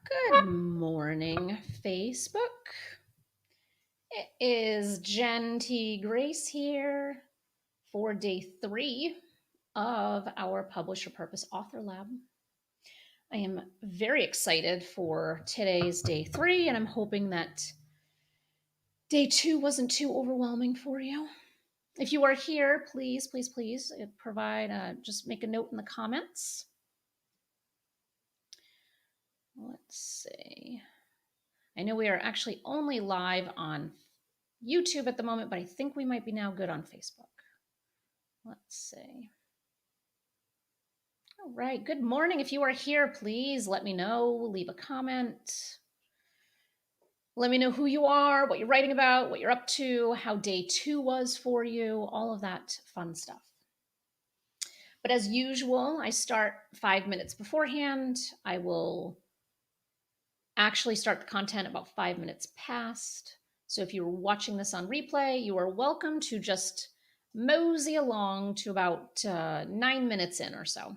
Good morning, Facebook. It is Jen T. Grace here for day 3 of our Publish Your Purpose Author Lab. I am very excited for today's day 3, and I'm hoping that day 2 wasn't too overwhelming for you. If you are here, please just make a note in the comments. Let's see. I know we are actually only live on YouTube at the moment, but I think we might be now good on Facebook. Let's see. All right, good morning. If you are here, please let me know, leave a comment. Let me know who you are, what you're writing about, what you're up to, how day 2 was for you, all of that fun stuff. But as usual, I start 5 minutes beforehand. I will actually start the content about 5 minutes past. So if you're watching this on replay, you are welcome to just mosey along to about 9 minutes in or so.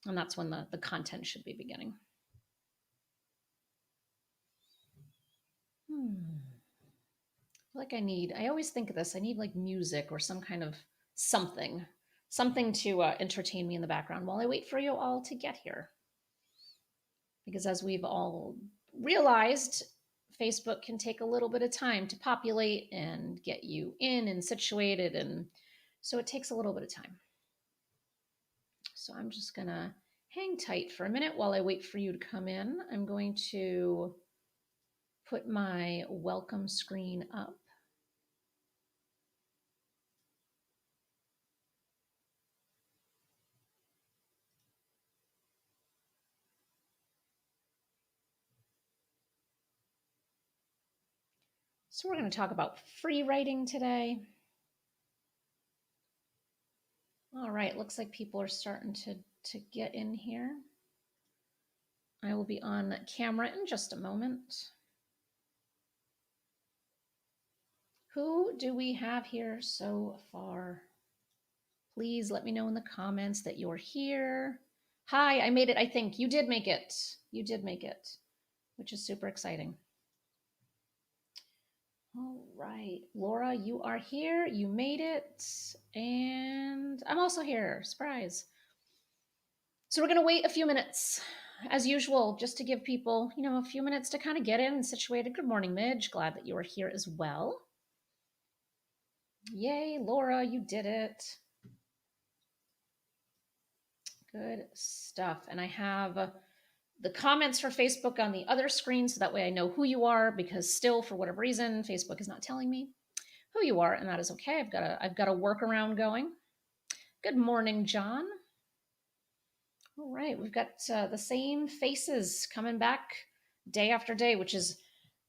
And that's when the content should be beginning. I always think of this, I need like music or some kind of something to entertain me in the background while I wait for you all to get here. Because as we've all realized, Facebook can take a little bit of time to populate and get you in and situated, and so it takes a little bit of time. So I'm just gonna hang tight for a minute while I wait for you to come in. I'm going to put my welcome screen up. So we're going to talk about free writing today. All right, looks like people are starting to get in here. I will be on camera in just a moment. Who do we have here so far? Please let me know in the comments that you're here. Hi, I made it. I think you did make it. You did make it, which is super exciting. All right, Laura, you are here. You made it. And I'm also here. Surprise. So we're going to wait a few minutes, as usual, just to give people, a few minutes to kind of get in and situated. Good morning, Midge. Glad that you are here as well. Yay, Laura, you did it. Good stuff. And I have the comments for Facebook on the other screen, so that way I know who you are, because still, for whatever reason, Facebook is not telling me who you are, and that is okay. I've got a workaround going. Good morning, John. All right, we've got the same faces coming back day after day, which is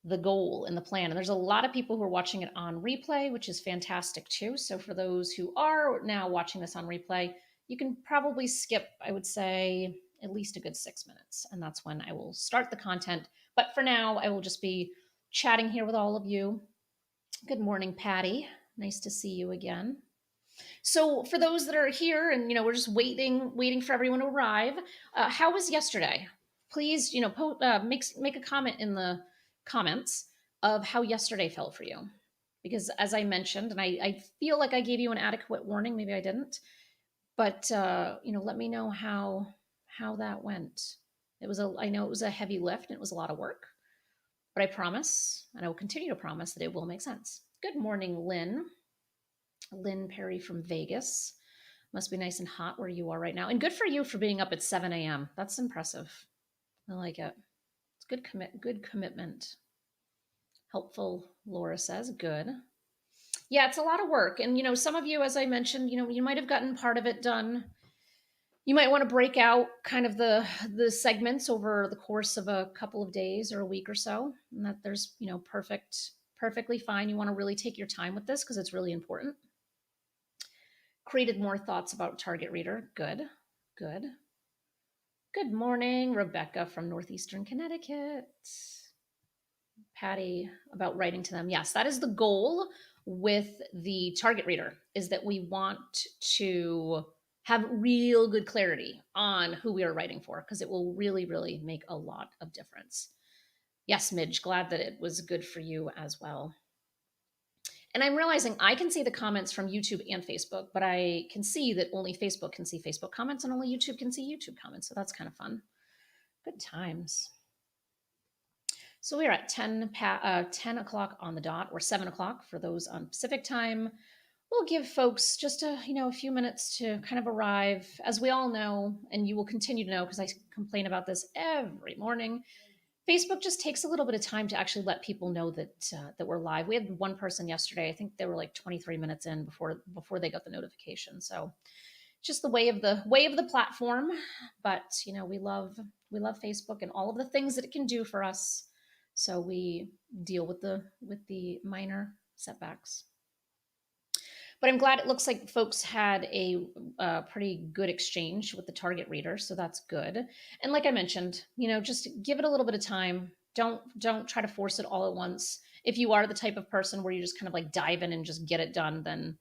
the goal and the plan. And there's a lot of people who are watching it on replay, which is fantastic too. So for those who are now watching this on replay, you can probably skip, I would say, at least a good 6 minutes. And that's when I will start the content. But for now, I will just be chatting here with all of you. Good morning, Patty. Nice to see you again. So for those that are here and, we're just waiting for everyone to arrive. How was yesterday? Please, make a comment in the comments of how yesterday felt for you. Because as I mentioned, and I feel like I gave you an adequate warning, maybe I didn't, but let me know how that went. I know it was a heavy lift and it was a lot of work, but I promise, and I will continue to promise, that it will make sense. Good morning, Lynn Perry from Vegas. Must be nice and hot where you are right now. And good for you for being up at 7 a.m. That's impressive. I like it. It's good commitment. Helpful, Laura says. Good. Yeah, it's a lot of work. And, some of you, as I mentioned, you might have gotten part of it done. You might want to break out kind of the segments over the course of a couple of days or a week or so. And that there's, perfectly fine. You want to really take your time with this because it's really important. Created more thoughts about target reader. Good. Good morning, Rebecca from Northeastern Connecticut. Patty, about writing to them. Yes, that is the goal with the target reader, is that we want to have real good clarity on who we are writing for, because it will really, really make a lot of difference. Yes, Midge, glad that it was good for you as well. And I'm realizing I can see the comments from YouTube and Facebook, but I can see that only Facebook can see Facebook comments and only YouTube can see YouTube comments. So that's kind of fun. Good times. So we are at 10 o'clock on the dot, or 7 o'clock for those on Pacific time. We'll give folks just a few minutes to kind of arrive. As we all know, and you will continue to know because I complain about this every morning, Facebook just takes a little bit of time to actually let people know that we're live. We had one person yesterday. I think they were like 23 minutes in before they got the notification. So just the way of the platform. But we love Facebook and all of the things that it can do for us. So we deal with the minor setbacks. But I'm glad it looks like folks had a pretty good exchange with the target reader, so that's good. And like I mentioned, just give it a little bit of time. Don't try to force it all at once. If you are the type of person where you just kind of like dive in and just get it done, then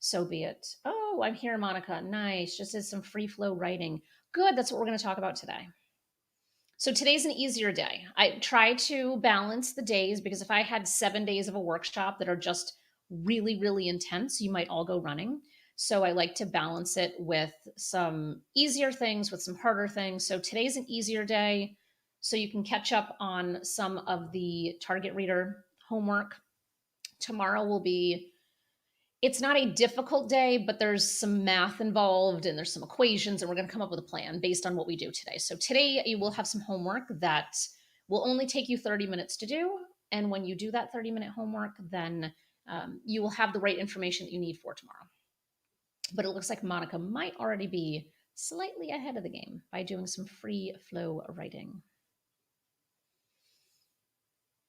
so be it. Oh, I'm here, Monica. Nice. Just did some free flow writing. Good. That's what we're going to talk about today. So today's an easier day. I try to balance the days because if I had 7 days of a workshop that are just really, really intense, you might all go running. So I like to balance it with some easier things, with some harder things. So today's an easier day. So you can catch up on some of the target reader homework. Tomorrow will be, it's not a difficult day, but there's some math involved and there's some equations, and we're going to come up with a plan based on what we do today. So today you will have some homework that will only take you 30 minutes to do. And when you do that 30-minute homework, then you will have the right information that you need for tomorrow. But it looks like Monica might already be slightly ahead of the game by doing some free flow writing.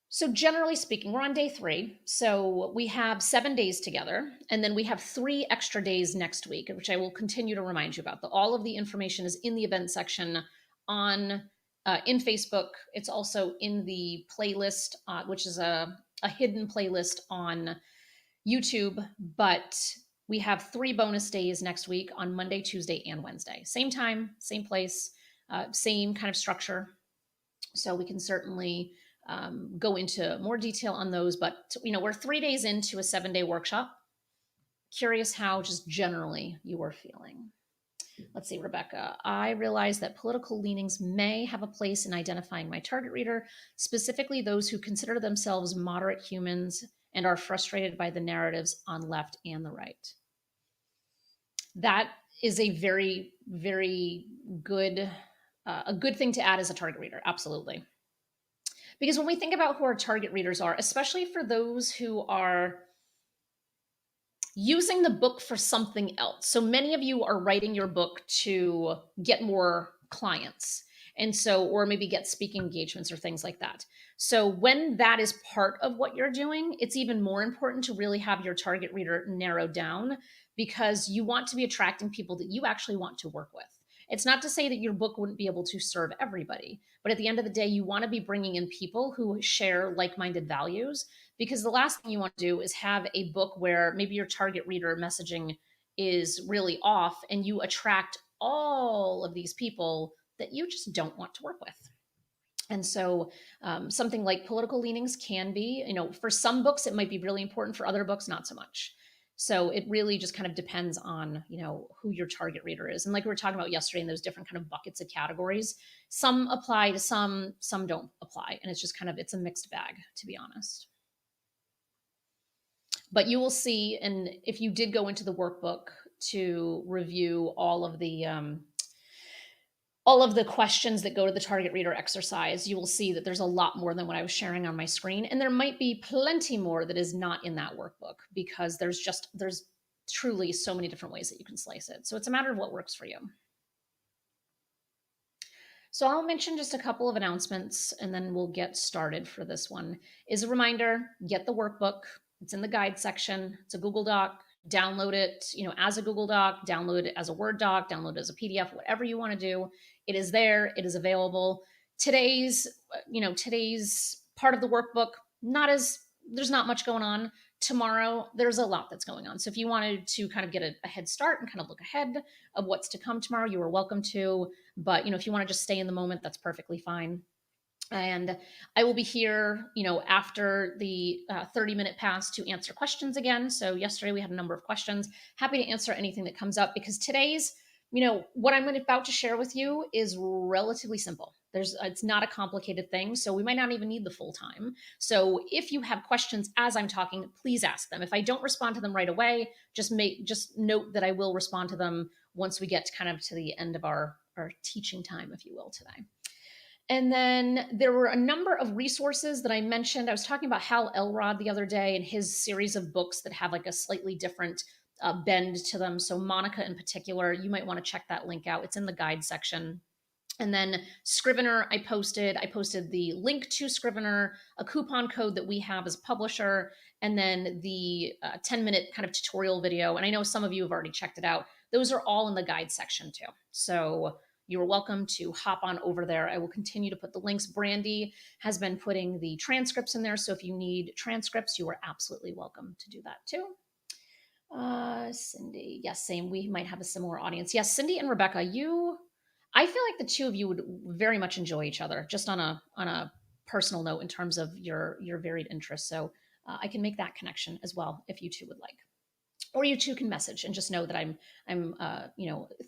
So generally speaking, we're on day 3. So we have 7 days together, and then we have 3 extra days next week, which I will continue to remind you about. All of the information is in the event section on in Facebook. It's also in the playlist, which is a hidden playlist on YouTube. But we have 3 bonus days next week on Monday, Tuesday, and Wednesday. Same time, same place, same kind of structure. So we can certainly go into more detail on those. But we're 3 days into a 7-day workshop. Curious how just generally you are feeling. Let's see, Rebecca. I realize that political leanings may have a place in identifying my target reader, specifically those who consider themselves moderate humans and are frustrated by the narratives on left and the right. That is a very, very good, a good thing to add as a target reader. Absolutely. Because when we think about who our target readers are, especially for those who are using the book for something else. So many of you are writing your book to get more clients. And so, or maybe get speaking engagements or things like that. So when that is part of what you're doing, it's even more important to really have your target reader narrowed down, because you want to be attracting people that you actually want to work with. It's not to say that your book wouldn't be able to serve everybody, but at the end of the day, you want to be bringing in people who share like-minded values, because the last thing you want to do is have a book where maybe your target reader messaging is really off and you attract all of these people that you just don't want to work with. And so something like political leanings can be, for some books, it might be really important. For other books, not so much. So it really just kind of depends on, who your target reader is. And like we were talking about yesterday in those different kind of buckets of categories, some apply to some don't apply. And it's just kind of, it's a mixed bag, to be honest. But you will see, and if you did go into the workbook to review all of the questions that go to the target reader exercise, you will see that there's a lot more than what I was sharing on my screen. And there might be plenty more that is not in that workbook, because there's truly so many different ways that you can slice it. So it's a matter of what works for you. So I'll mention just a couple of announcements and then we'll get started for this one. Is a reminder, get the workbook. It's in the guide section. It's a Google Doc. Download it, as a Google Doc, download it as a Word doc, download it as a PDF, whatever you want to do. It is there. It is available. Today's part of the workbook, there's not much going on. tomorrow there's a lot that's going on. So if you wanted to kind of get a head start and kind of look ahead of what's to come tomorrow, you are welcome to. But if you want to just stay in the moment, that's perfectly fine. And I will be here, after the 30-minute pass to answer questions again. So yesterday we had a number of questions. Happy to answer anything that comes up, because today's, what I'm about to share with you is relatively simple. It's not a complicated thing, so we might not even need the full time. So if you have questions as I'm talking, please ask them. If I don't respond to them right away, just note that I will respond to them once we get kind of to the end of our teaching time, if you will, today. And then there were a number of resources that I mentioned. I was talking about Hal Elrod the other day and his series of books that have like a slightly different bend to them. So Monica in particular, you might want to check that link out. It's in the guide section. And then Scrivener, I posted the link to Scrivener, a coupon code that we have as a publisher, and then the 10-minute kind of tutorial video. And I know some of you have already checked it out. Those are all in the guide section too. So you're welcome to hop on over there. I will continue to put the links. Brandy has been putting the transcripts in there. So if you need transcripts, you are absolutely welcome to do that too. Cindy, yes, same. We might have a similar audience. Yes, Cindy and Rebecca, I feel like the two of you would very much enjoy each other, just on a personal note in terms of your varied interests. So I can make that connection as well if you two would like, or you two can message and just know that I'm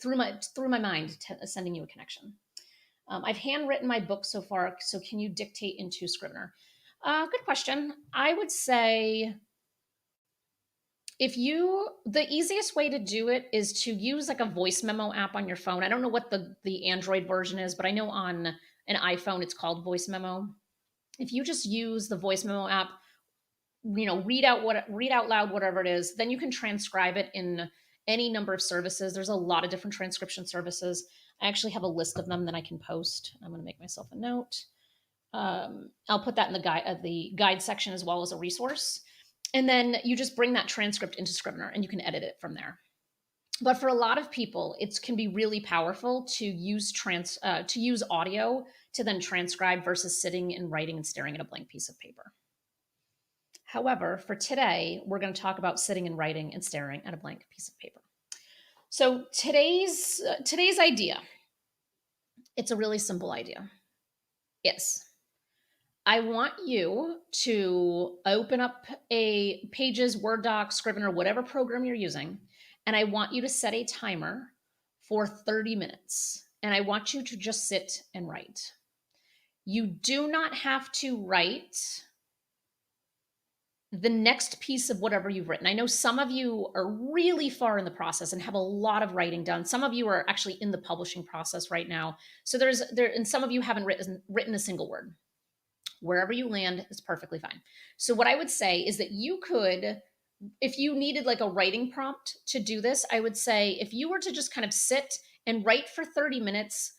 through my mind sending you a connection. I've handwritten my book so far, so can you dictate into Scrivener? Good question. I would say the easiest way to do it is to use like a voice memo app on your phone. I don't know what the Android version is, but I know on an iPhone it's called voice memo. If you just use the voice memo app, read out loud whatever it is, then you can transcribe it in any number of services. There's a lot of different transcription services. I actually have a list of them that I can post. I'm going to make myself a note. I'll put that in the guide section as well as a resource. And then you just bring that transcript into Scrivener and you can edit it from there. But for a lot of people, it can be really powerful to use audio to then transcribe versus sitting and writing and staring at a blank piece of paper. However, for today, we're going to talk about sitting and writing and staring at a blank piece of paper. So today's idea, it's a really simple idea. Yes. I want you to open up a Pages, Word doc, Scrivener, whatever program you're using, and I want you to set a timer for 30 minutes. And I want you to just sit and write. You do not have to write the next piece of whatever you've written. I know some of you are really far in the process and have a lot of writing done. Some of you are actually in the publishing process right now. So and some of you haven't written a single word. Wherever you land is perfectly fine. So what I would say is that you could, if you needed like a writing prompt to do this, I would say if you were to just kind of sit and write for 30 minutes,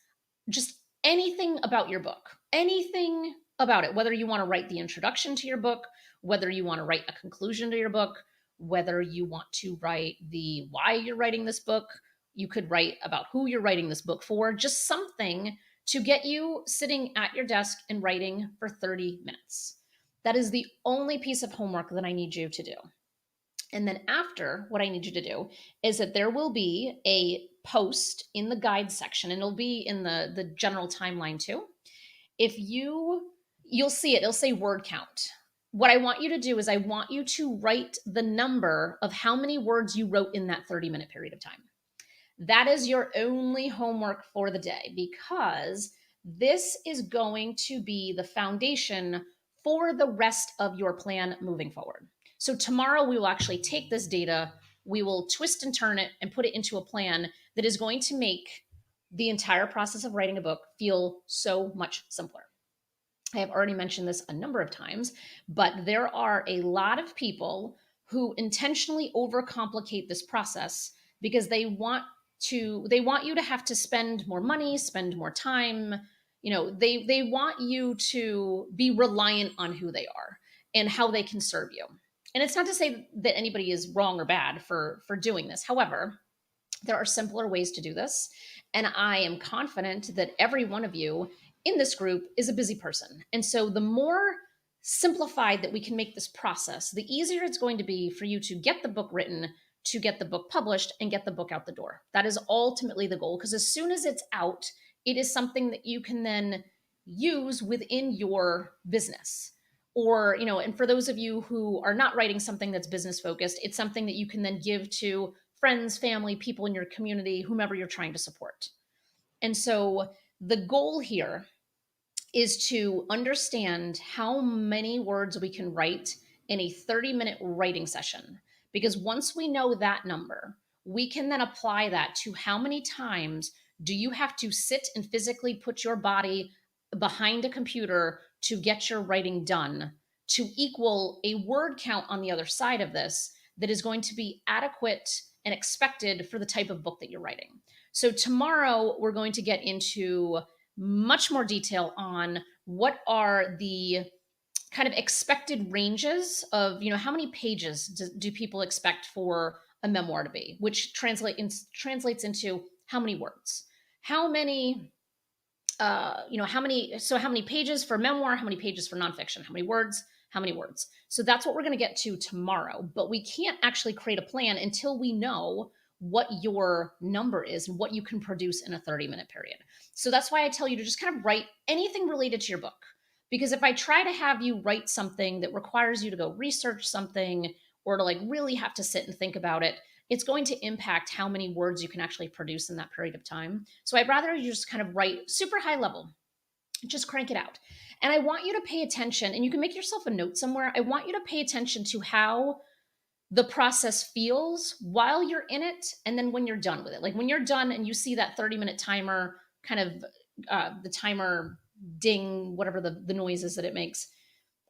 just anything about your book, anything about it, whether you want to write the introduction to your book, whether you want to write a conclusion to your book, whether you want to write the why you're writing this book, you could write about who you're writing this book for, just something to get you sitting at your desk and writing for 30 minutes. That is the only piece of homework that I need you to do. And then after, what I need you to do is that there will be a post in the guide section, and it'll be in the general timeline too. If you'll see it, it'll say word count. What I want you to do is I want you to write the number of how many words you wrote in that 30-minute period of time. That is your only homework for the day, because this is going to be the foundation for the rest of your plan moving forward. So tomorrow we will actually take this data, we will twist and turn it and put it into a plan that is going to make the entire process of writing a book feel so much simpler. I have already mentioned this a number of times, but there are a lot of people who intentionally overcomplicate this process because they want you to have to spend more money, spend more time. They want you to be reliant on who they are and how they can serve you. And it's not to say that anybody is wrong or bad for doing this. However, there are simpler ways to do this. And I am confident that every one of you in this group is a busy person. And so the more simplified that we can make this process, the easier it's going to be for you to get the book written, to get the book published, and get the book out the door. That is ultimately the goal, because as soon as it's out, it is something that you can then use within your business. Or, and for those of you who are not writing something that's business focused, it's something that you can then give to friends, family, people in your community, whomever you're trying to support. And so the goal here is to understand how many words we can write in a 30-minute writing session. Because once we know that number, we can then apply that to how many times do you have to sit and physically put your body behind a computer to get your writing done to equal a word count on the other side of this that is going to be adequate and expected for the type of book that you're writing. So tomorrow we're going to get into much more detail on what are the kind of expected ranges of, how many pages do people expect for a memoir to be, which translates into how many words, how many how many pages for memoir, how many pages for nonfiction, how many words. So that's what we're going to get to tomorrow. But we can't actually create a plan until we know what your number is and what you can produce in a 30-minute period. So that's why I tell you to just kind of write anything related to your book. Because if I try to have you write something that requires you to go research something or to really have to sit and think about it, it's going to impact how many words you can actually produce in that period of time. So I'd rather you just kind of write super high level, just crank it out. And I want you to pay attention, and you can make yourself a note somewhere. I want you to pay attention to how the process feels while you're in it, and then when you're done with it. Like when you're done and you see that 30-minute timer, kind of the timer ding, whatever the noise is that it makes.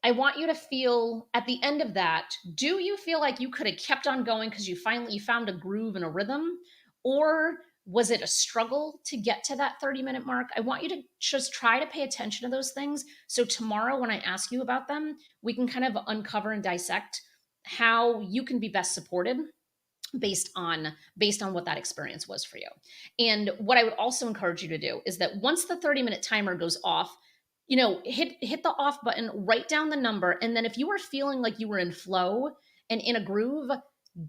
I want you to feel at the end of that, do you feel like you could have kept on going because you found a groove and a rhythm? Or was it a struggle to get to that 30-minute mark? I want you to just try to pay attention to those things. So tomorrow, when I ask you about them, we can kind of uncover and dissect how you can be best supported based on what that experience was for you. And what I would also encourage you to do is that once the 30-minute timer goes off, hit the off button, write down the number, and then if you are feeling like you were in flow and in a groove,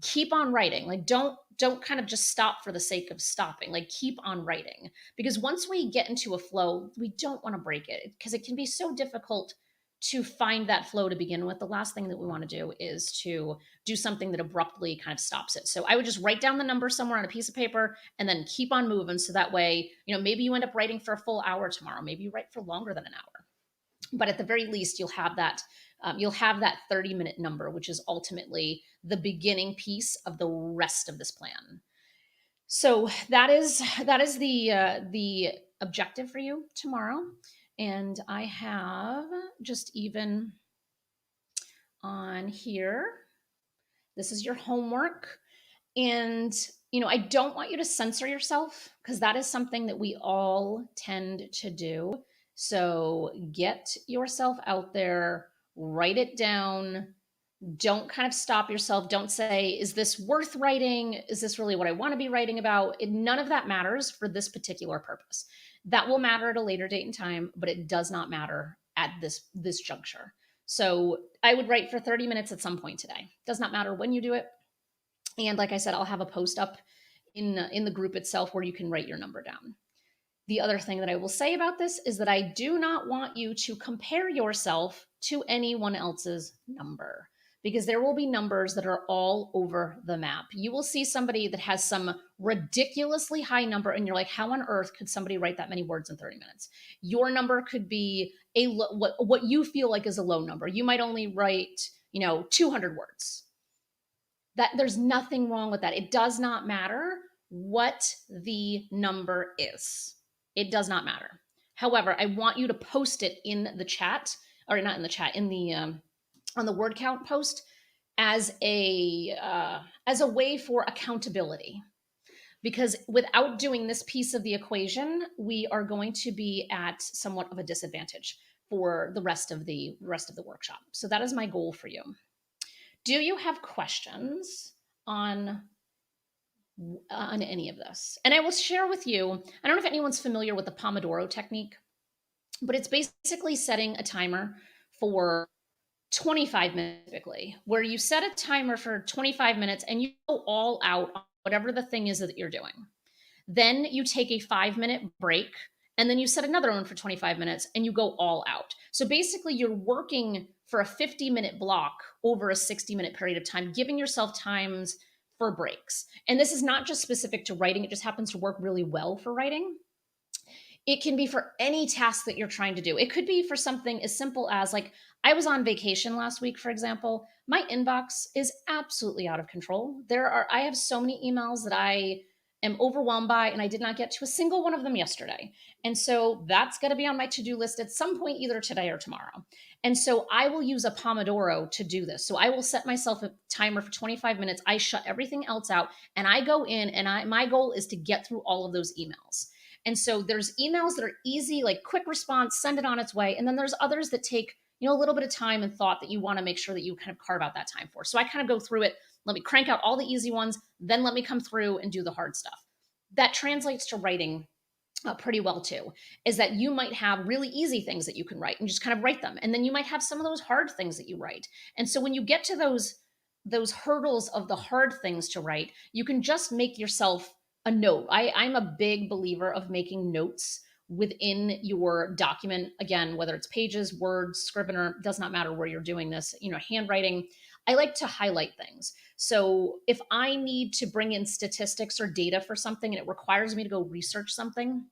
keep on writing. Like don't kind of just stop for the sake of stopping. Like keep on writing, because once we get into a flow, we don't want to break it, because it can be so difficult to find that flow to begin with. The last thing that we want to do is to do something that abruptly kind of stops it. So I would just write down the number somewhere on a piece of paper and then keep on moving. So that way, maybe you end up writing for a full hour tomorrow. Maybe you write for longer than an hour. But at the very least, you'll have that 30-minute number, which is ultimately the beginning piece of the rest of this plan. So that is the objective for you tomorrow. And I have just even on here, this is your homework. And, I don't want you to censor yourself, because that is something that we all tend to do. So get yourself out there, write it down. Don't kind of stop yourself. Don't say, is this worth writing? Is this really what I want to be writing about? None of that matters for this particular purpose. That will matter at a later date and time, but it does not matter at this juncture. So I would write for 30 minutes at some point today. Does not matter when you do it. And like I said, I'll have a post up in the group itself where you can write your number down. The other thing that I will say about this is that I do not want you to compare yourself to anyone else's number, because there will be numbers that are all over the map. You will see somebody that has some ridiculously high number, and you're like, how on earth could somebody write that many words in 30 minutes? Your number could be what you feel like is a low number. You might only write, 200 words. That there's nothing wrong with that. It does not matter what the number is. It does not matter. However, I want you to post it in the chat, or not in the chat, in the on the word count post as a way for accountability. Because without doing this piece of the equation, we are going to be at somewhat of a disadvantage for the rest of the workshop. So that is my goal for you. Do you have questions on any of this? And I will share with you, I don't know if anyone's familiar with the Pomodoro Technique, but it's basically setting a timer for 25 minutes typically, where you set a timer for 25 minutes and you go all out on whatever the thing is that you're doing. Then you take a 5-minute break, and then you set another one for 25 minutes and you go all out. So basically, you're working for a 50-minute block over a 60-minute period of time, giving yourself times for breaks. And this is not just specific to writing, it just happens to work really well for writing. It can be for any task that you're trying to do. It could be for something as simple as, like, I was on vacation last week, for example. My inbox is absolutely out of control. I have so many emails that I am overwhelmed by, and I did not get to a single one of them yesterday. And so that's going to be on my to-do list at some point, either today or tomorrow. And so I will use a Pomodoro to do this. So I will set myself a timer for 25 minutes. I shut everything else out and I go in, and my goal is to get through all of those emails. And so there's emails that are easy, like quick response, send it on its way. And then there's others that take, a little bit of time and thought that you want to make sure that you kind of carve out that time for. So I kind of go through it. Let me crank out all the easy ones, then let me come through and do the hard stuff. That translates to writing pretty well too, is that you might have really easy things that you can write and just kind of write them. And then you might have some of those hard things that you write. And so when you get to those hurdles of the hard things to write, you can just make yourself a note. I'm a big believer of making notes within your document. Again, whether it's Pages, Word, Scrivener, does not matter where you're doing this, handwriting. I like to highlight things. So if I need to bring in statistics or data for something and it requires me to go research something,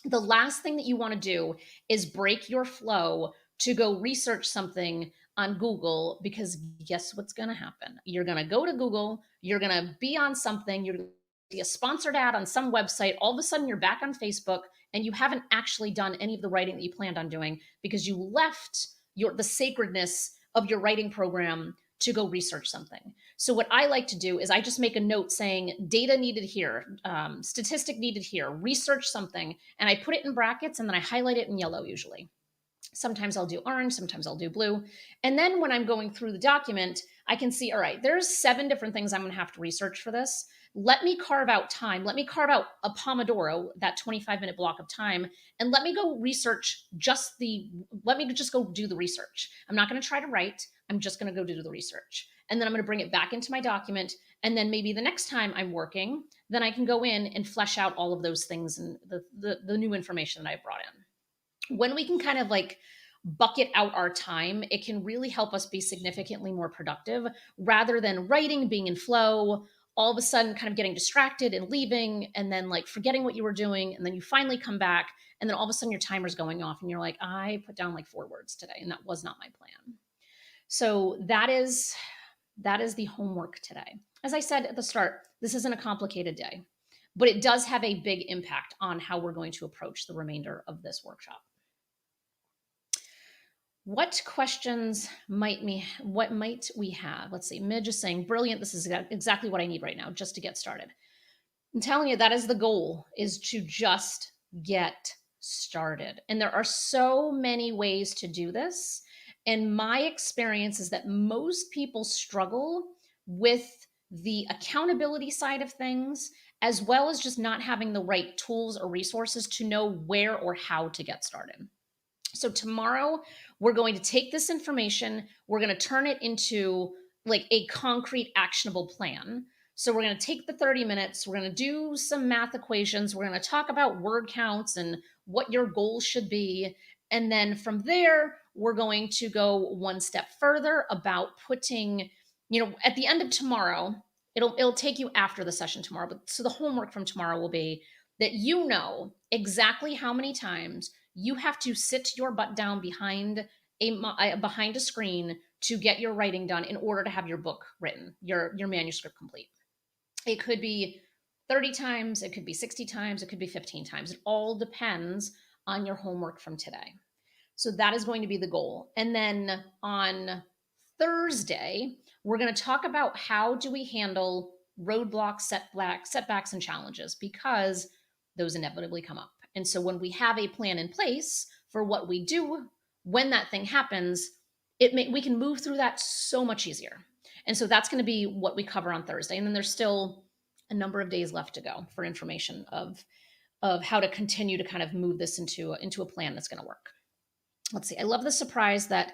the last thing that you want to do is break your flow to go research something on Google, because guess what's going to happen? You're going to go to Google, you're going to be on something, you're going to see a sponsored ad on some website. All of a sudden, you're back on Facebook and you haven't actually done any of the writing that you planned on doing because you left the sacredness of your writing program to go research something. So what I like to do is I just make a note saying data needed here, statistic needed here, research something, and I put it in brackets and then I highlight it in yellow usually. Sometimes I'll do orange, sometimes I'll do blue. And then when I'm going through the document, I can see, all right, there's 7 different things I'm going to have to research for this. Let me carve out time. Let me carve out a Pomodoro, that 25-minute block of time, and let me go research let me just go do the research. I'm not going to try to write. I'm just going to go do the research. And then I'm going to bring it back into my document. And then maybe the next time I'm working, then I can go in and flesh out all of those things and the new information that I brought in. When we can kind of like bucket out our time, it can really help us be significantly more productive rather than writing, being in flow, all of a sudden kind of getting distracted and leaving, and then like forgetting what you were doing. And then you finally come back, and then all of a sudden your timer's going off and you're like, I put down like 4 words today, and that was not my plan. So that is the homework today. As I said at the start, this isn't a complicated day, but it does have a big impact on how we're going to approach the remainder of this workshop. What questions might we have? Let's see. Midge is saying, brilliant. This is exactly what I need right now just to get started. I'm telling you, that is the goal, is to just get started. And there are so many ways to do this. And my experience is that most people struggle with the accountability side of things, as well as just not having the right tools or resources to know where or how to get started. So tomorrow, we're going to take this information, we're going to turn it into like a concrete, actionable plan. So we're going to take the 30 minutes, we're going to do some math equations, we're going to talk about word counts and what your goals should be. And then from there, we're going to go one step further about putting, at the end of tomorrow, it'll take you after the session tomorrow. But so the homework from tomorrow will be that you know exactly how many times you have to sit your butt down behind a screen to get your writing done in order to have your book written, your manuscript complete. It could be 30 times, it could be 60 times, it could be 15 times. It all depends on your homework from today. So that is going to be the goal. And then on Thursday, we're going to talk about how do we handle roadblocks, setbacks, and challenges, because those inevitably come up. And so when we have a plan in place for what we do when that thing happens, we can move through that so much easier. And so that's going to be what we cover on Thursday. And then there's still a number of days left to go for information of how to continue to kind of move this into a plan that's going to work. Let's see. I love the surprise that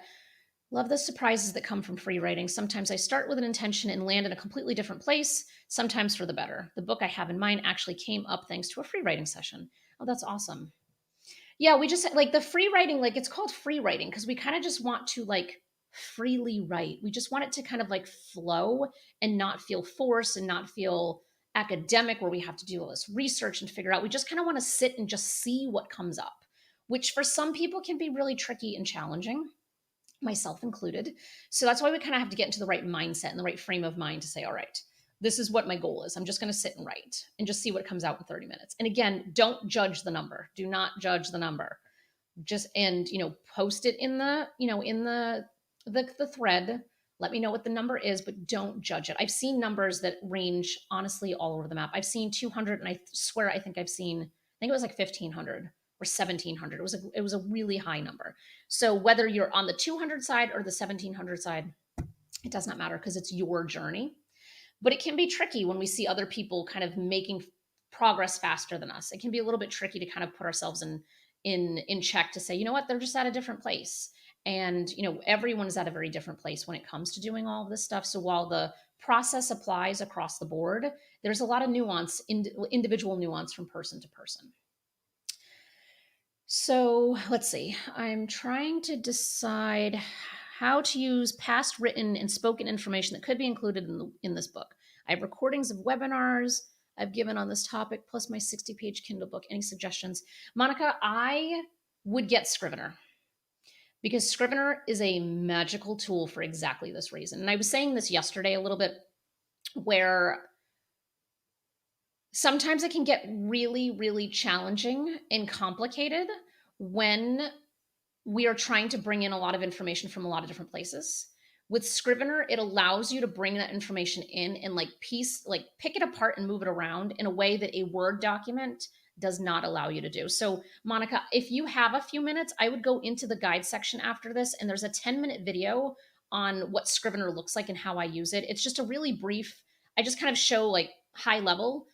Love the surprises that come from free writing. Sometimes I start with an intention and land in a completely different place, sometimes for the better. The book I have in mind actually came up thanks to a free writing session. Oh, that's awesome. Yeah, we just like the free writing, like it's called free writing because we kind of just want to like freely write. We just want it to kind of like flow and not feel forced and not feel academic where we have to do all this research and figure out. We just kind of want to sit and just see what comes up, which for some people can be really tricky and challenging, myself included. So that's why we kind of have to get into the right mindset and the right frame of mind to say, all right, this is what my goal is. I'm just going to sit and write and just see what comes out in 30 minutes. And again, don't judge the number. Do not judge the number. Just and post it in the in the thread. Let me know what the number is, but don't judge it. I've seen numbers that range honestly all over the map. I've seen 200, and I swear I think it was like 1500 or 1700. It was a really high number. So whether you're on the 200 side or the 1700 side, it does not matter because it's your journey. But it can be tricky when we see other people kind of making progress faster than us. It can be a little bit tricky to kind of put ourselves in check to say, you know what, they're just at a different place. And everyone is at a very different place when it comes to doing all of this stuff. So while the process applies across the board, there's a lot of nuance, individual nuance from person to person. So let's see. I'm trying to decide how to use past written and spoken information that could be included in this book. I have recordings of webinars I've given on this topic, plus my 60-page Kindle book. Any suggestions? Monica, I would get Scrivener because Scrivener is a magical tool for exactly this reason. And I was saying this yesterday a little bit, where sometimes it can get really, really challenging and complicated when we are trying to bring in a lot of information from a lot of different places. With Scrivener, it allows you to bring that information in and pick it apart and move it around in a way that a Word document does not allow you to do. So, Monica, if you have a few minutes, I would go into the guide section after this, and there's a 10-minute video on what Scrivener looks like and how I use it. It's just a really brief, I just kind of show like high level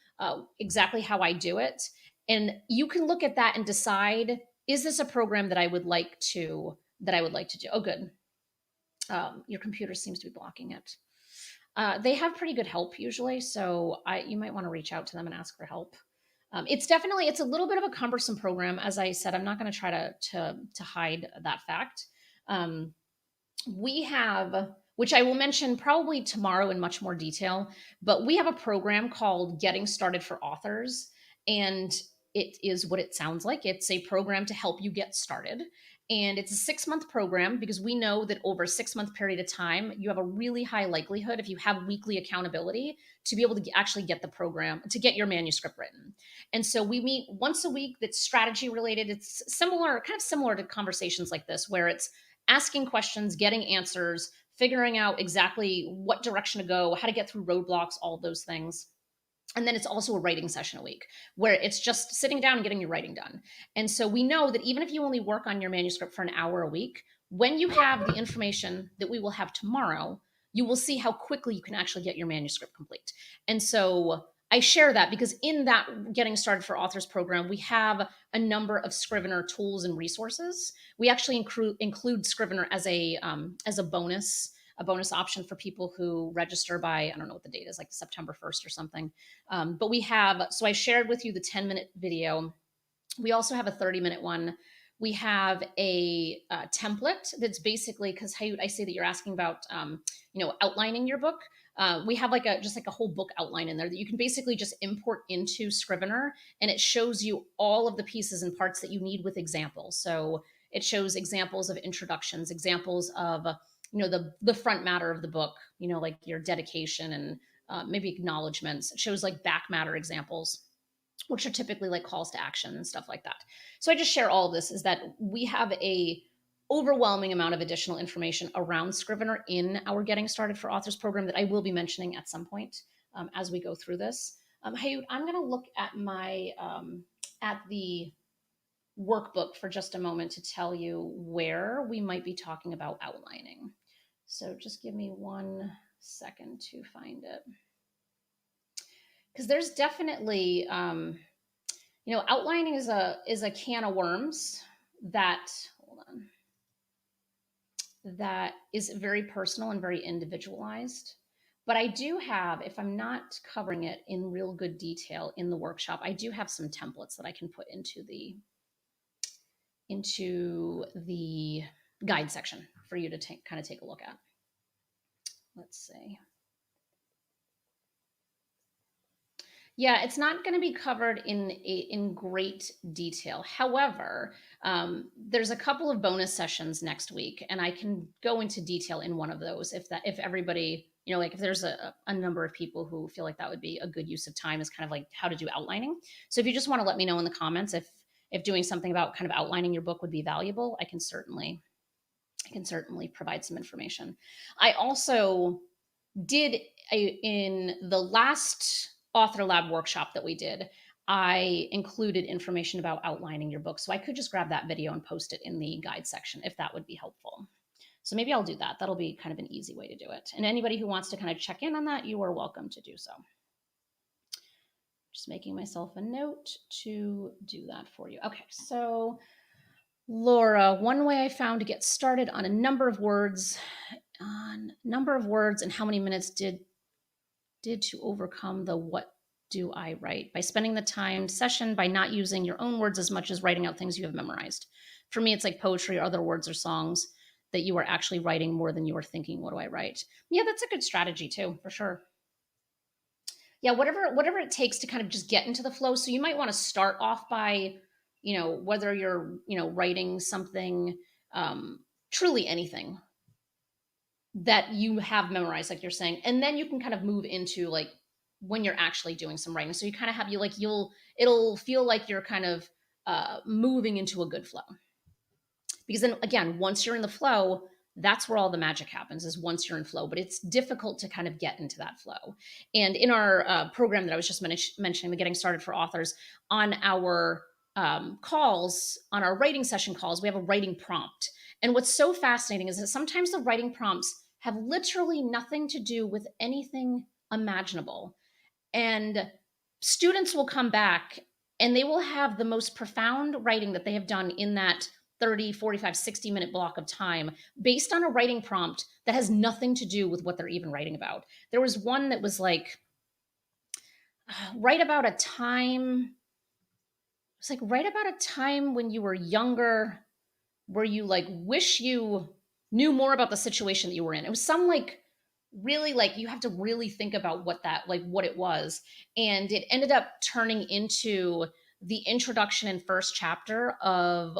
exactly how I do it. And you can look at that and decide, is this a program that I would like to do? Oh, good. Your computer seems to be blocking it. They have pretty good help usually, so you might want to reach out to them and ask for help. It's a little bit of a cumbersome program. As I said, I'm not going to try to hide that fact. We have, which I will mention probably tomorrow in much more detail, but we have a program called Getting Started for Authors, and it is what it sounds like. It's a program to help you get started. And it's a 6-month program because we know that over a 6-month period of time, you have a really high likelihood, if you have weekly accountability, to be able to actually get the program, to get your manuscript written. And so we meet once a week. That's strategy related. It's similar, kind of similar to conversations like this, where it's asking questions, getting answers, figuring out exactly what direction to go, how to get through roadblocks, all of those things. And then it's also a writing session a week where it's just sitting down and getting your writing done. And so we know that even if you only work on your manuscript for an hour a week, when you have the information that we will have tomorrow, you will see how quickly you can actually get your manuscript complete. And so I share that because in that Getting Started for Authors program, we have a number of Scrivener tools and resources. We actually include Scrivener as a bonus option for people who register by, I don't know what the date is, like September 1st or something. But we have, so I shared with you the 10-minute video. We also have a 30-minute one. We have a template that's basically, because I say that you're asking about, outlining your book. We have just like a whole book outline in there that you can basically just import into Scrivener, and it shows you all of the pieces and parts that you need with examples. So it shows examples of introductions, examples of the front matter of the book, like your dedication and maybe acknowledgments. It shows like back matter examples, which are typically like calls to action and stuff like that. So I just share all of this, is that we have a overwhelming amount of additional information around Scrivener in our Getting Started for Authors program that I will be mentioning at some point as we go through this. Hey, I'm going to look at my at the workbook for just a moment to tell you where we might be talking about outlining. So just give me 1 second to find it. Because there's definitely, outlining is a can of worms that, hold on, that is very personal and very individualized. But I do have, if I'm not covering it in real good detail in the workshop, I do have some templates that I can put into the guide section for you to kind of take a look at. Let's see. Yeah, it's not going to be covered in great detail. However, there's a couple of bonus sessions next week, and I can go into detail in one of those if everybody, like if there's a number of people who feel like that would be a good use of time, is kind of like how to do outlining. So if you just want to let me know in the comments if doing something about kind of outlining your book would be valuable, I can certainly provide some information. I also did in the last author lab workshop that we did, I included information about outlining your book. So I could just grab that video and post it in the guide section if that would be helpful. So maybe I'll do that. That'll be kind of an easy way to do it. And anybody who wants to kind of check in on that, you are welcome to do so. Just making myself a note to do that for you. Okay, so Laura, one way I found to get started on a number of words and how many minutes did to overcome the what do I write by spending the timed session by not using your own words as much as writing out things you have memorized. For me, it's like poetry or other words or songs that you are actually writing more than you are thinking, what do I write? Yeah, that's a good strategy too, for sure. Yeah, whatever it takes to kind of just get into the flow. So you might want to start off by, whether you're, writing something, truly anything that you have memorized, like you're saying, and then you can kind of move into like when you're actually doing some writing. So you kind of have it'll feel like you're kind of moving into a good flow. Because then again, once you're in the flow, that's where all the magic happens, is once you're in flow. But it's difficult to kind of get into that flow. And in our program that I was just mentioning, the Getting Started for Authors, on our calls, on our writing session calls, we have a writing prompt. And what's so fascinating is that sometimes the writing prompts have literally nothing to do with anything imaginable. And students will come back and they will have the most profound writing that they have done in that 30, 45, 60-minute block of time based on a writing prompt that has nothing to do with what they're even writing about. There was one that was like, write about a time when you were younger where you like wish you knew more about the situation that you were in. It was some like really, like, you have to really think about what it was. And it ended up turning into the introduction and first chapter of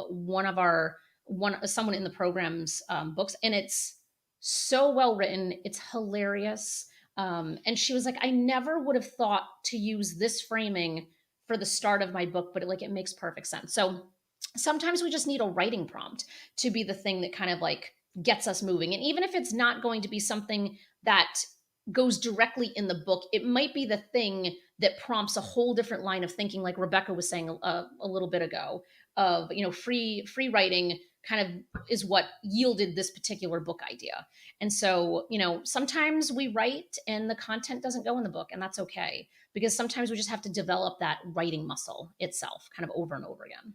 someone in the program's books. And it's so well written. It's hilarious. And she was like, I never would have thought to use this framing for the start of my book, but it makes perfect sense. So sometimes we just need a writing prompt to be the thing that kind of like gets us moving. And even if it's not going to be something that goes directly in the book, it might be the thing that prompts a whole different line of thinking, like Rebecca was saying a little bit ago, of free writing kind of is what yielded this particular book idea. And so sometimes we write and the content doesn't go in the book, and that's okay, because sometimes we just have to develop that writing muscle itself kind of over and over again.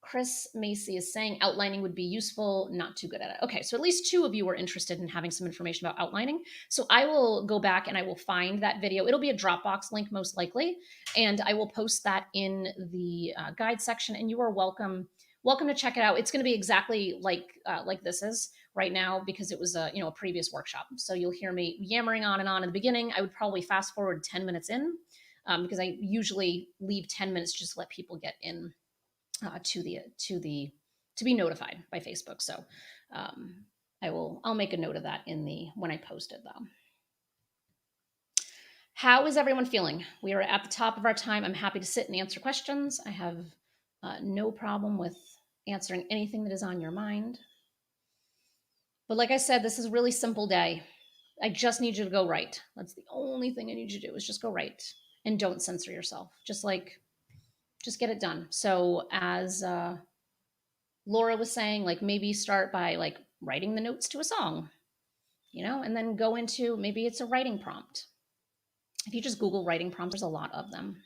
Chris Macy is saying outlining would be useful, not too good at it. Okay, so at least 2 of you are interested in having some information about outlining. So I will go back and I will find that video. It'll be a Dropbox link most likely, and I will post that in the guide section, and you are welcome to check it out. It's going to be exactly like this is right now, because it was a previous workshop. So you'll hear me yammering on and on in the beginning. I would probably fast forward 10 minutes in, because I usually leave 10 minutes just to let people get in to be notified by Facebook. So I'll make a note of that when I post it though. How is everyone feeling? We are at the top of our time. I'm happy to sit and answer questions. I have no problem with answering anything that is on your mind. But like I said, this is a really simple day. I just need you to go write. That's the only thing I need you to do, is just go write, and don't censor yourself. Just get it done. So as Laura was saying, like, maybe start by like writing the notes to a song, and then go into, maybe it's a writing prompt. If you just Google writing prompts, there's a lot of them.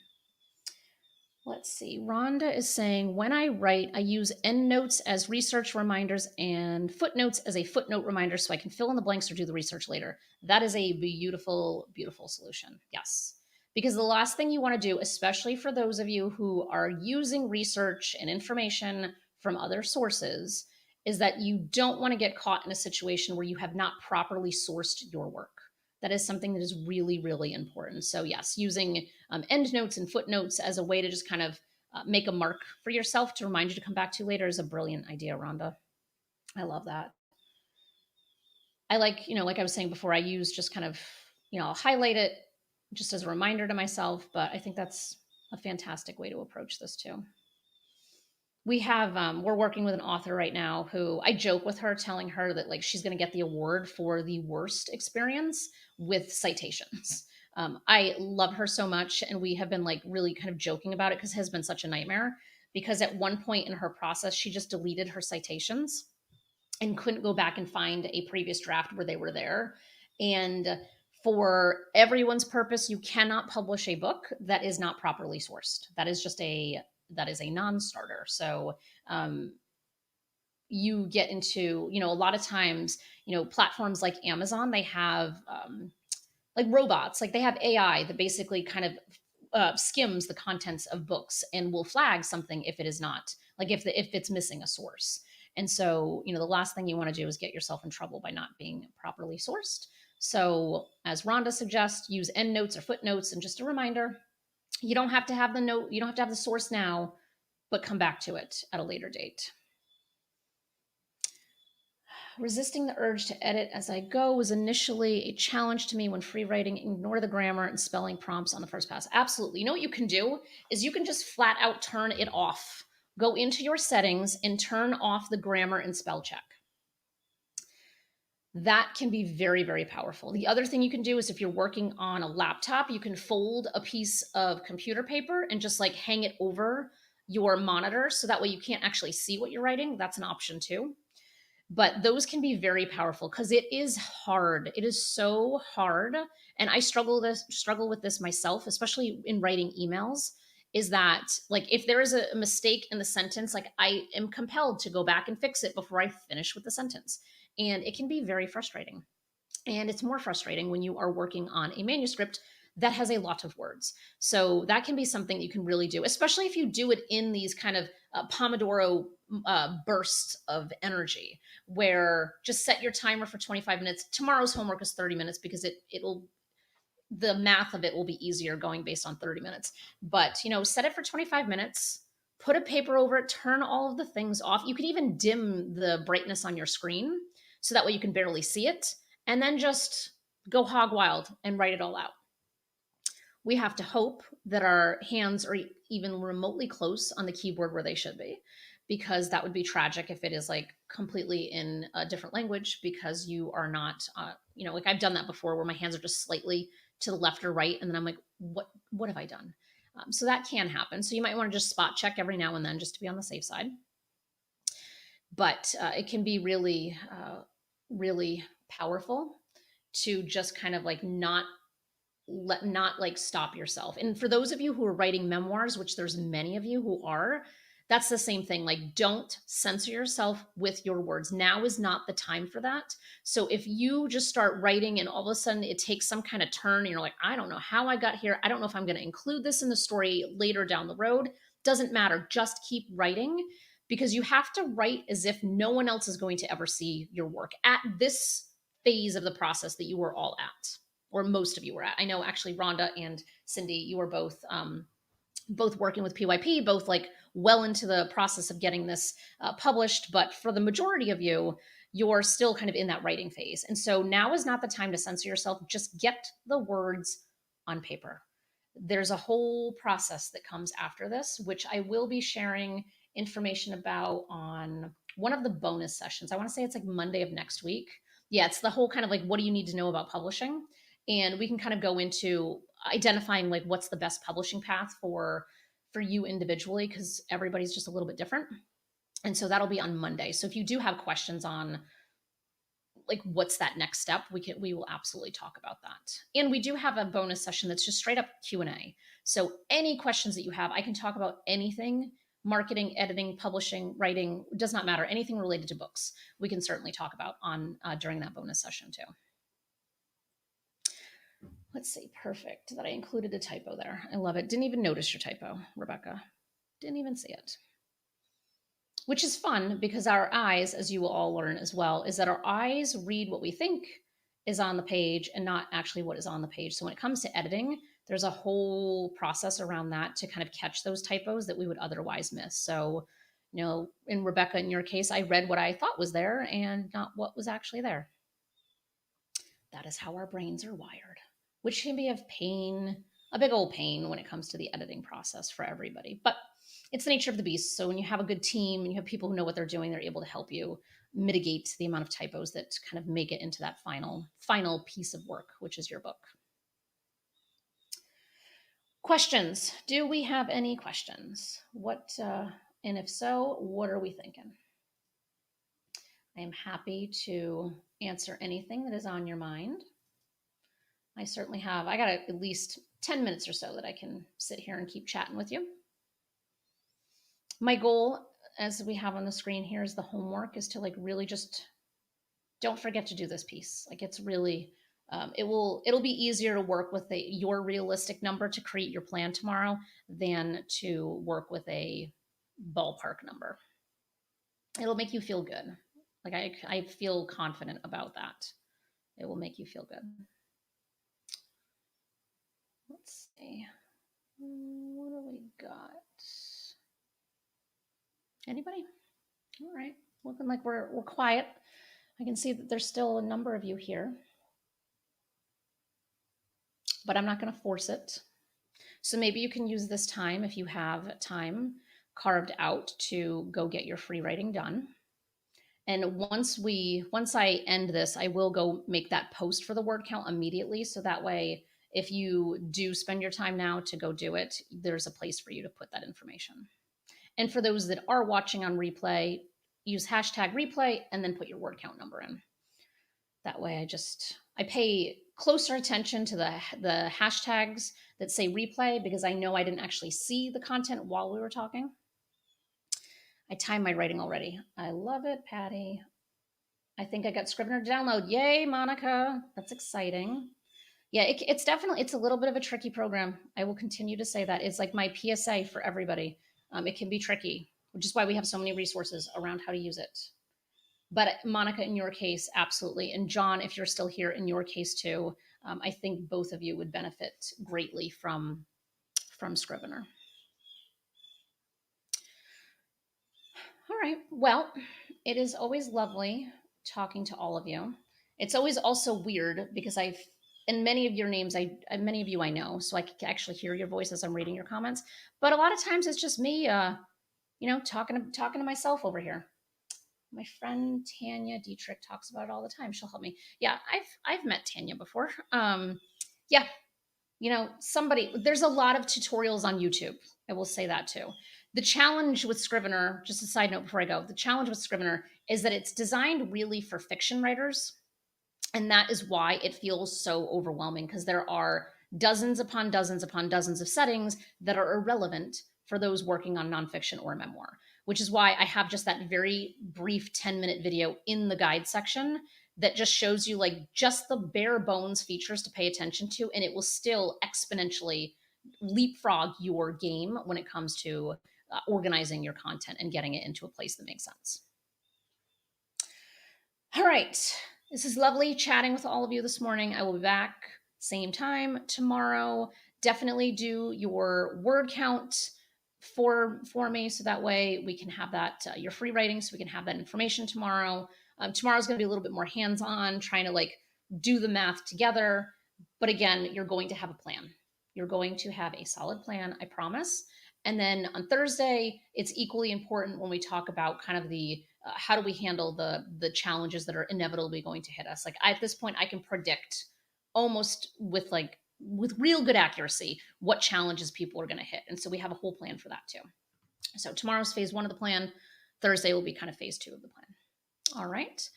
Let's see. Rhonda is saying, when I write, I use endnotes as research reminders and footnotes as a footnote reminder so I can fill in the blanks or do the research later. That is a beautiful, beautiful solution. Yes. Because the last thing you want to do, especially for those of you who are using research and information from other sources, is that you don't want to get caught in a situation where you have not properly sourced your work. That is something that is really, really important. So, yes, using endnotes and footnotes as a way to just kind of make a mark for yourself to remind you to come back to later is a brilliant idea, Rhonda. I love that. I like, like I was saying before, I use just kind of, I'll highlight it just as a reminder to myself, but I think that's a fantastic way to approach this too. We're working with an author right now who I joke with her, telling her that like she's going to get the award for the worst experience with citations. I love her so much, and we have been like really kind of joking about it because it has been such a nightmare. Because at one point in her process, she just deleted her citations and couldn't go back and find a previous draft where they were there. And for everyone's purpose, you cannot publish a book that is not properly sourced. That is a non-starter. So you get into, a lot of times, platforms like Amazon, they have like robots, like they have AI that basically kind of skims the contents of books and will flag something if it is not, like if it's missing a source. And so, the last thing you want to do is get yourself in trouble by not being properly sourced. So, as Rhonda suggests, use endnotes or footnotes, and just a reminder, you don't have to have the note, you don't have to have the source now, but come back to it at a later date. Resisting the urge to edit as I go was initially a challenge to me when free writing. Ignore the grammar and spelling prompts on the first pass. Absolutely. You know what you can do is you can just flat out turn it off. Go into your settings and turn off the grammar and spell check. That can be very, very powerful. The other thing you can do is if you're working on a laptop, you can fold a piece of computer paper and just like hang it over your monitor so that way you can't actually see what you're writing. That's an option too. But those can be very powerful because it is hard. It is so hard. And I struggle with this myself, especially in writing emails, is that like if there is a mistake in the sentence, like I am compelled to go back and fix it before I finish with the sentence. And it can be very frustrating. And it's more frustrating when you are working on a manuscript that has a lot of words. So that can be something you can really do, especially if you do it in these kind of Pomodoro bursts of energy, where just set your timer for 25 minutes. Tomorrow's homework is 30 minutes because the math of it will be easier going based on 30 minutes. But, set it for 25 minutes, put a paper over it, turn all of the things off. You could even dim the brightness on your screen so that way you can barely see it, and then just go hog wild and write it all out. We have to hope that our hands are even remotely close on the keyboard where they should be, because that would be tragic if it is like completely in a different language because you are not, like I've done that before where my hands are just slightly to the left or right. And then I'm like, what have I done? So that can happen. So you might want to just spot check every now and then just to be on the safe side. But it can be really, really powerful to just kind of like not like stop yourself. And for those of you who are writing memoirs, which there's many of you who are, that's the same thing. Like, don't censor yourself with your words. Now is not the time for that. So if you just start writing and all of a sudden it takes some kind of turn and you're like, I don't know how I got here, I don't know if I'm going to include this in the story later down the road, doesn't matter. Just keep writing, because you have to write as if no one else is going to ever see your work at this phase of the process that you were all at, or most of you were at. I know actually Rhonda and Cindy, you were both working with PYP, both like well into the process of getting this published. But for the majority of you, you're still kind of in that writing phase. And so now is not the time to censor yourself. Just get the words on paper. There's a whole process that comes after this, which I will be sharing information about on one of the bonus sessions. I want to say it's like Monday of next week. Yeah, it's the whole kind of like, what do you need to know about publishing? And we can kind of go into identifying like what's the best publishing path for you individually, because everybody's just a little bit different. And so that'll be on Monday. So if you do have questions on like what's that next step, we will absolutely talk about that. And we do have a bonus session that's just straight up Q&A. So any questions that you have, I can talk about anything, marketing, editing, publishing, writing, does not matter, anything related to books we can certainly talk about on during that bonus session too. Let's see, perfect that I included a typo there. I love it. Didn't even notice your typo, Rebecca. Didn't even see it. Which is fun because our eyes, as you will all learn as well, is that our eyes read what we think is on the page and not actually what is on the page. So when it comes to editing, there's a whole process around that to kind of catch those typos that we would otherwise miss. So, you know, in Rebecca, in your case, I read what I thought was there and not what was actually there. That is how our brains are wired, which can be of pain, a big old pain when it comes to the editing process for everybody. But it's the nature of the beast. So when you have a good team and you have people who know what they're doing, they're able to help you mitigate the amount of typos that kind of make it into that final piece of work, which is your book. Questions? Do we have any questions? And if so, what are we thinking? I am happy to answer anything that is on your mind. I certainly have. I got at least 10 minutes or so that I can sit here and keep chatting with you. My goal, as we have on the screen here, is the homework is to like really just don't forget to do this piece. Like it's really, it'll be easier to work with your realistic number to create your plan tomorrow than to work with a ballpark number. It'll make you feel good. Like I feel confident about that. It will make you feel good. Let's see. What do we got? Anybody? All right. Looking like we're quiet. I can see that there's still a number of you here, but I'm not going to force it. So maybe you can use this time, if you have time carved out, to go get your free writing done. And once I end this, I will go make that post for the word count immediately. So that way, if you do spend your time now to go do it, there's a place for you to put that information. And for those that are watching on replay, use hashtag replay and then put your word count number in. That way I pay closer attention to the hashtags that say replay because I know I didn't actually see the content while we were talking. I timed my writing already. I love it, Patty. I think I got Scrivener to download. Yay, Monica. That's exciting. Yeah, it's a little bit of a tricky program. I will continue to say that. It's like my PSA for everybody. It can be tricky, which is why we have so many resources around how to use it. But Monica, in your case, absolutely. And John, if you're still here, in your case too, I think both of you would benefit greatly from Scrivener. All right. Well, it is always lovely talking to all of you. It's always also weird because and many of your names, many of you I know, so I can actually hear your voice as I'm reading your comments. But a lot of times it's just me, talking to myself over here. My friend Tanya Dietrich talks about it all the time. She'll help me. Yeah, I've met Tanya before. Yeah, there's a lot of tutorials on YouTube. I will say that too. The challenge with Scrivener, just a side note before I go, the challenge with Scrivener is that it's designed really for fiction writers. And that is why it feels so overwhelming because there are dozens upon dozens upon dozens of settings that are irrelevant for those working on nonfiction or memoir, which is why I have just that very brief 10-minute video in the guide section that just shows you like just the bare bones features to pay attention to, and it will still exponentially leapfrog your game when it comes to organizing your content and getting it into a place that makes sense. All right. This is lovely chatting with all of you this morning. I will be back same time tomorrow. Definitely do your word count for me so that way we can have that your free writing, so we can have that information tomorrow. Tomorrow's going to be a little bit more hands-on, trying to like do the math together. But again, you're going to have a plan. You're going to have a solid plan, I promise. And then on Thursday, it's equally important when we talk about kind of the how do we handle the challenges that are inevitably going to hit us. Like at this point, I can predict almost with real good accuracy what challenges people are going to hit. And so we have a whole plan for that too. So tomorrow's phase 1 of the plan. Thursday will be kind of phase 2 of the plan. All right.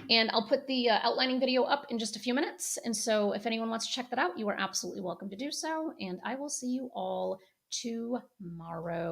And I'll put the outlining video up in just a few minutes. And so if anyone wants to check that out, you are absolutely welcome to do so. And I will see you all tomorrow.